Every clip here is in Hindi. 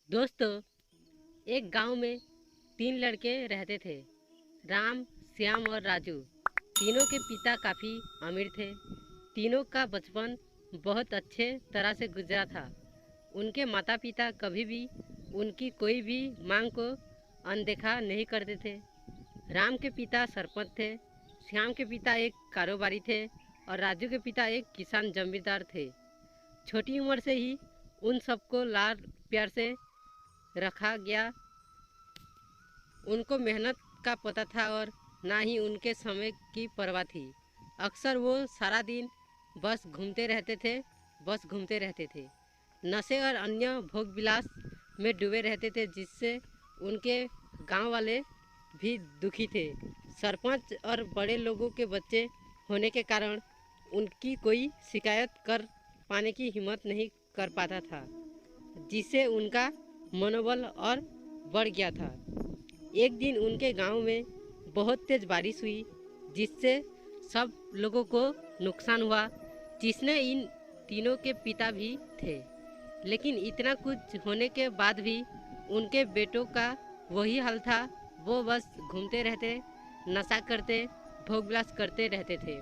दोस्तों, एक गांव में तीन लड़के रहते थे। राम, श्याम और राजू। तीनों के पिता काफ़ी अमीर थे। तीनों का बचपन बहुत अच्छे तरह से गुजरा था। उनके माता पिता कभी भी उनकी कोई भी मांग को अनदेखा नहीं करते थे। राम के पिता सरपंच थे। श्याम के पिता एक कारोबारी थे और राजू के पिता एक किसान जमींदार थे। छोटी उम्र से ही उन सबको लाड प्यार से रखा गया। उनको मेहनत का पता था और ना ही उनके समय की परवाह थी। अक्सर वो सारा दिन बस घूमते रहते थे। नशे और अन्य भोग विलास में डूबे रहते थे, जिससे उनके गांव वाले भी दुखी थे। सरपंच और बड़े लोगों के बच्चे होने के कारण उनकी कोई शिकायत कर पाने की हिम्मत नहीं कर पाता था, जिससे उनका मनोबल और बढ़ गया था। एक दिन उनके गांव में बहुत तेज बारिश हुई, जिससे सब लोगों को नुकसान हुआ, जिसमें इन तीनों के पिता भी थे। लेकिन इतना कुछ होने के बाद भी उनके बेटों का वही हाल था। वो बस घूमते रहते, नशा करते, भोग विलास करते रहते थे।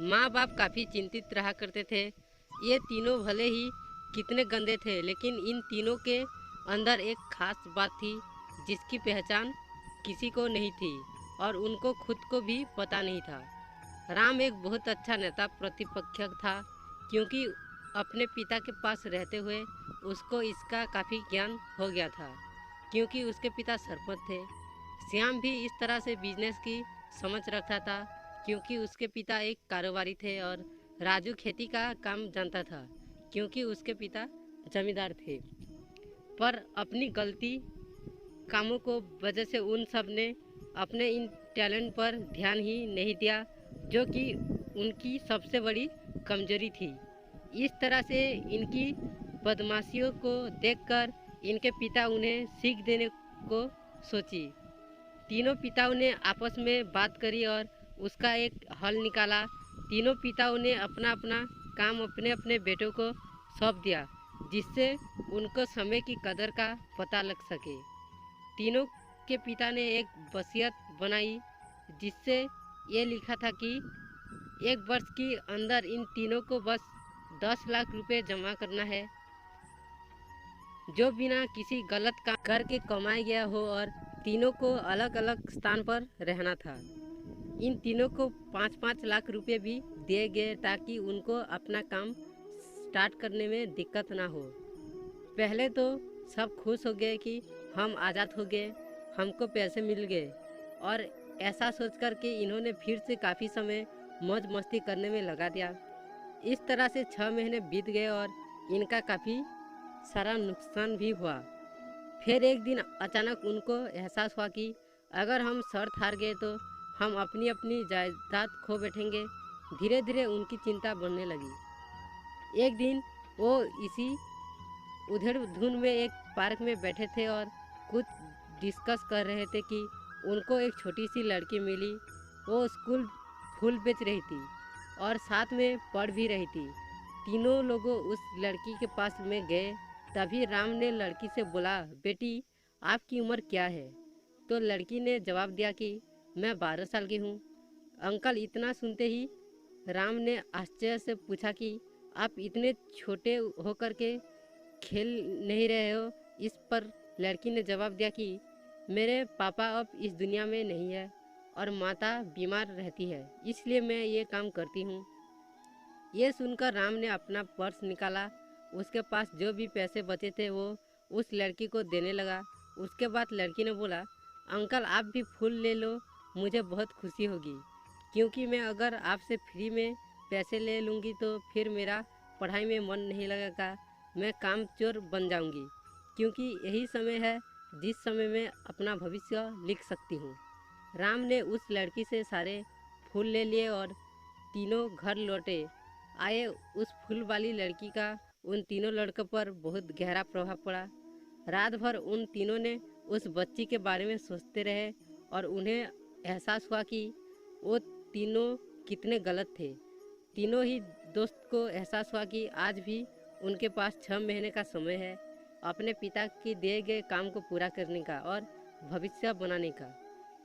माँ बाप काफ़ी चिंतित रहा करते थे। ये तीनों भले ही कितने गंदे थे, लेकिन इन तीनों के अंदर एक खास बात थी जिसकी पहचान किसी को नहीं थी और उनको खुद को भी पता नहीं था। राम एक बहुत अच्छा नेता प्रतिपक्ष था, क्योंकि अपने पिता के पास रहते हुए उसको इसका काफ़ी ज्ञान हो गया था, क्योंकि उसके पिता सरपंच थे। श्याम भी इस तरह से बिजनेस की समझ रखता था, क्योंकि उसके पिता एक कारोबारी थे। और राजू खेती का काम जानता था, क्योंकि उसके पिता जमींदार थे। पर अपनी गलती कामों को वजह से उन सब ने अपने इन टैलेंट पर ध्यान ही नहीं दिया, जो कि उनकी सबसे बड़ी कमजोरी थी। इस तरह से इनकी बदमाशियों को देखकर इनके पिता उन्हें सीख देने को सोची। तीनों पिताओं ने आपस में बात करी और उसका एक हल निकाला। तीनों पिताओं ने अपना अपना काम अपने अपने बेटों को सौंप दिया, जिससे उनको समय की कदर का पता लग सके। तीनों के पिता ने एक वसीयत बनाई, जिससे ये लिखा था कि 1 वर्ष के अंदर इन तीनों को बस 10 लाख रुपए जमा करना है, जो बिना किसी गलत काम करके कमाया गया हो, और तीनों को अलग अलग स्थान पर रहना था। इन तीनों को 5-5 लाख रुपए भी दिए गए, ताकि उनको अपना काम स्टार्ट करने में दिक्कत ना हो। पहले तो सब खुश हो गए कि हम आज़ाद हो गए, हमको पैसे मिल गए। और ऐसा सोचकर कि इन्होंने फिर से काफ़ी समय मौज मस्ती करने में लगा दिया। इस तरह से 6 महीने बीत गए और इनका काफ़ी सारा नुकसान भी हुआ। फिर एक दिन अचानक उनको एहसास हुआ कि अगर हम शर्त हार गए तो हम अपनी अपनी जायदाद खो बैठेंगे। धीरे धीरे उनकी चिंता बढ़ने लगी। एक दिन वो इसी उधेड़ धुन में एक पार्क में बैठे थे और कुछ डिस्कस कर रहे थे कि उनको एक छोटी सी लड़की मिली। वो स्कूल फूल बेच रही थी और साथ में पढ़ भी रही थी। तीनों लोगों उस लड़की के पास में गए। तभी राम ने लड़की से बोला, बेटी, आपकी उम्र क्या है? तो लड़की ने जवाब दिया कि मैं 12 साल की हूँ। अंकल, इतना सुनते ही राम ने आश्चर्य से पूछा कि आप इतने छोटे होकर के खेल नहीं रहे हो? इस पर लड़की ने जवाब दिया कि मेरे पापा अब इस दुनिया में नहीं है और माता बीमार रहती है, इसलिए मैं ये काम करती हूँ। ये सुनकर राम ने अपना पर्स निकाला। उसके पास जो भी पैसे बचे थे वो उस लड़की को देने लगा। उसके बाद लड़की ने बोला, अंकल, आप भी फूल ले लो, मुझे बहुत खुशी होगी, क्योंकि मैं अगर आपसे फ्री में पैसे ले लूँगी तो फिर मेरा पढ़ाई में मन नहीं लगेगा, मैं काम चोर बन जाऊँगी, क्योंकि यही समय है जिस समय मैं अपना भविष्य लिख सकती हूँ। राम ने उस लड़की से सारे फूल ले लिए और तीनों घर लौटे आए। उस फूल वाली लड़की का उन तीनों लड़कों पर बहुत गहरा प्रभाव पड़ा। रात भर उन तीनों ने उस बच्ची के बारे में सोचते रहे और उन्हें एहसास हुआ कि वो तीनों कितने गलत थे। तीनों ही दोस्त को एहसास हुआ कि आज भी उनके पास 6 महीने का समय है। अपने पिता के दिए गए काम को पूरा करने का और भविष्य बनाने का।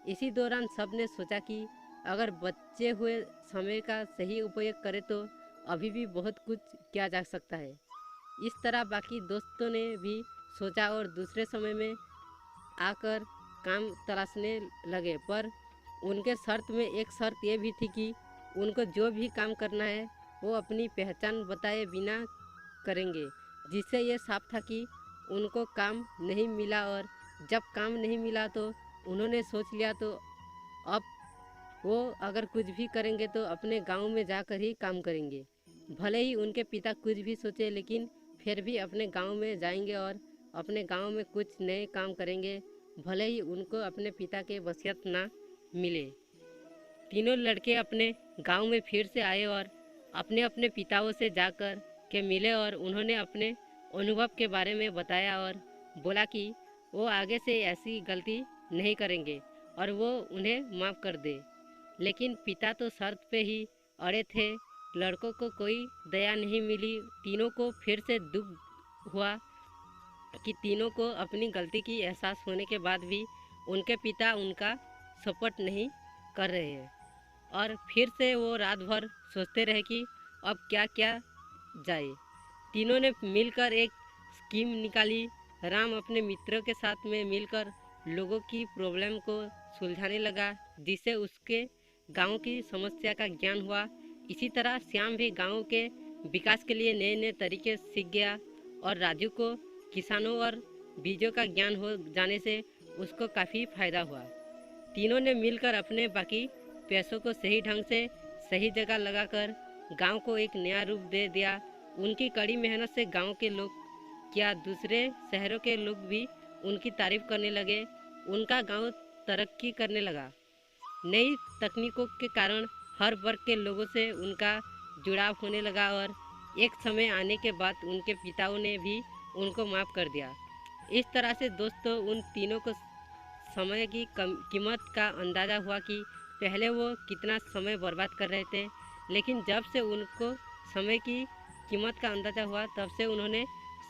इसी दौरान सबने सोचा कि अगर बचे हुए समय का सही उपयोग करें तो अभी भी बहुत कुछ किया जा सकता है। इस तरह बाकी दोस्तों ने भी सोचा और दूसरे समय में आकर काम तलाशने लगे, पर उनके शर्त में एक शर्त ये भी थी कि उनको जो भी काम करना है वो अपनी पहचान बताए बिना करेंगे, जिससे ये साफ था कि उनको काम नहीं मिला। और जब काम नहीं मिला तो उन्होंने सोच लिया तो अब वो अगर कुछ भी करेंगे तो अपने गांव में जाकर ही काम करेंगे। भले ही उनके पिता कुछ भी सोचे, लेकिन फिर भी अपने गांव में जाएंगे और अपने गांव में कुछ नए काम करेंगे, भले ही उनको अपने पिता के वसीयत ना मिले। तीनों लड़के अपने गांव में फिर से आए और अपने अपने पिताओं से जाकर के मिले और उन्होंने अपने अनुभव के बारे में बताया और बोला कि वो आगे से ऐसी गलती नहीं करेंगे और वो उन्हें माफ़ कर दे। लेकिन पिता तो शर्त पे ही अड़े थे। लड़कों को कोई दया नहीं मिली। तीनों को फिर से दुख हुआ कि तीनों को अपनी गलती की एहसास होने के बाद भी उनके पिता उनका सपोर्ट नहीं कर रहे हैं। और फिर से वो रात भर सोचते रहे कि अब क्या किया जाए। तीनों ने मिलकर एक स्कीम निकाली। राम अपने मित्रों के साथ में मिलकर लोगों की प्रॉब्लम को सुलझाने लगा, जिससे उसके गांव की समस्या का ज्ञान हुआ। इसी तरह श्याम भी गांव के विकास के लिए नए नए तरीके सीख गया और राजू को किसानों और बीजों का ज्ञान हो जाने से उसको काफ़ी फायदा हुआ। तीनों ने मिलकर अपने बाकी पैसों को सही ढंग से सही जगह लगाकर गांव को एक नया रूप दे दिया। उनकी कड़ी मेहनत से गांव के लोग क्या दूसरे शहरों के लोग भी उनकी तारीफ करने लगे। उनका गांव तरक्की करने लगा। नई तकनीकों के कारण हर वर्ग के लोगों से उनका जुड़ाव होने लगा और एक समय आने के बाद उनके पिताओं ने भी उनको माफ़ कर दिया। इस तरह से दोस्तों उन तीनों को समय की कीमत का अंदाज़ा हुआ कि पहले वो कितना समय बर्बाद कर रहे थे, लेकिन जब से उनको समय की कीमत का अंदाज़ा हुआ तब से उन्होंने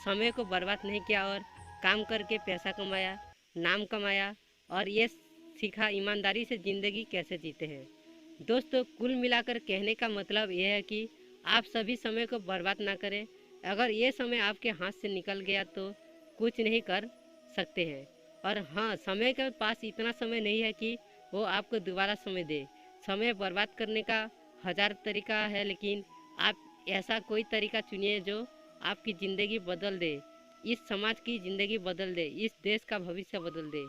समय को बर्बाद नहीं किया और काम करके पैसा कमाया, नाम कमाया और ये सीखा ईमानदारी से ज़िंदगी कैसे जीते हैं। दोस्तों कुल मिलाकर कहने का मतलब यह है कि आप सभी समय को बर्बाद ना करें। अगर ये समय आपके हाथ से निकल गया तो कुछ नहीं कर सकते हैं। और हाँ, समय के पास इतना समय नहीं है कि वो आपको दोबारा समय दे। समय बर्बाद करने का 1000 तरीका है, लेकिन आप ऐसा कोई तरीका चुनिए जो आपकी ज़िंदगी बदल दे, इस समाज की ज़िंदगी बदल दे, इस देश का भविष्य बदल दे।